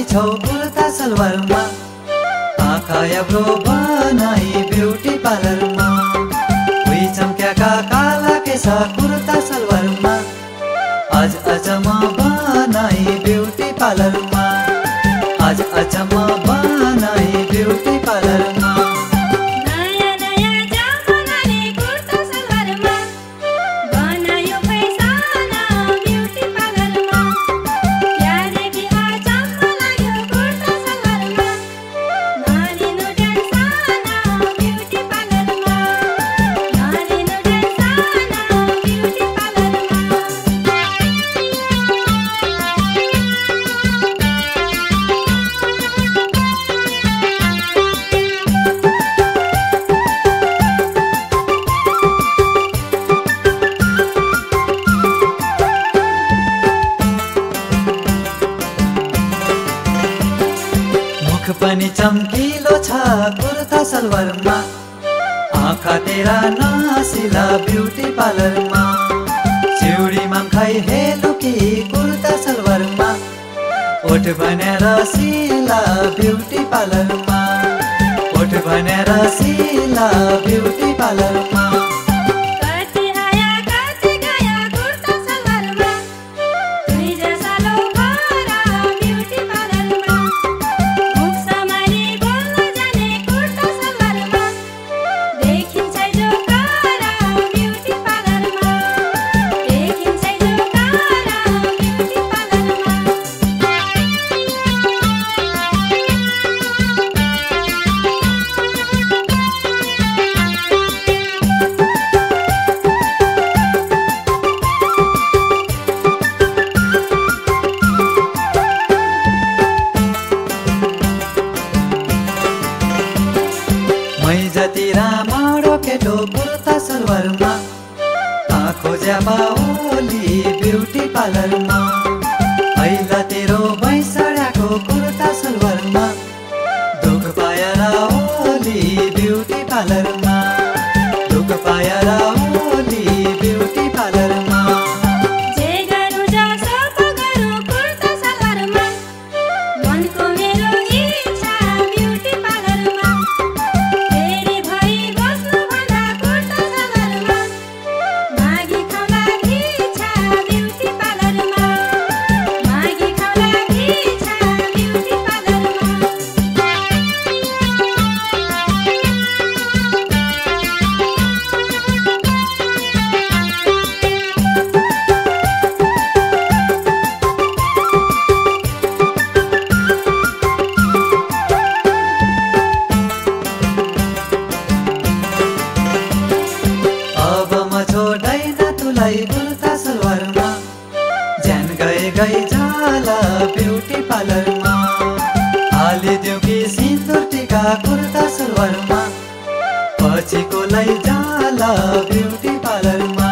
छौ कुर्ता सलवारमा, आँखा एब्रो बनाई ब्युटी पार्लरमा, उही चम्क्याका काला केसा कुर्ता सलवारमा, आज अचम्म बनाई ब्युटी पार्लरमा, आज अचम्म बनाई ब्युटी पार्लरमा। पनि चम्किलो छ कुर्ता सलवारमा, आँखा तेरा नासिला ब्युटी पार्लरमा, चिउडीमा खाइ हेलुकी कुर्ता सलवारमा, ओठ भनेर सिला ब्युटी पार्लरमा, ओठ भनेर सिला ब्युटी पार्लरमा। मै जति रामडो केटो कुर्ता सलवारमा, खोज्या बाओली ब्युटी पार्लरमा, ऐला तेरो भैँसडाको कुर्ता सलवारमा, दुख पाएर ओली ब्युटी पार्लरमा, दुख पाएर ओली ब्युटी पार्लरमा। कुर्ता सलवारमा ज्यान गए जाला ब्युटी पार्लरमा, हालिदेऊ कि सिन्दुर टिका कुर्ता सलवारमा, पछिको जाला ब्युटी पार्लरमा,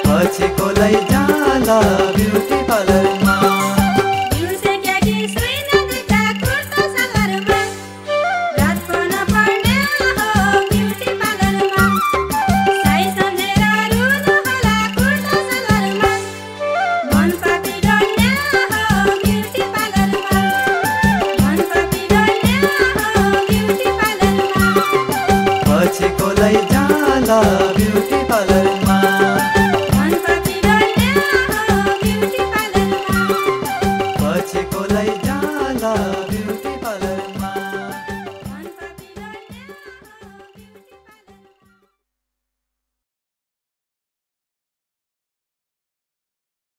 पछिको जाला ब्युटी पार्लरमा। पछिको जाला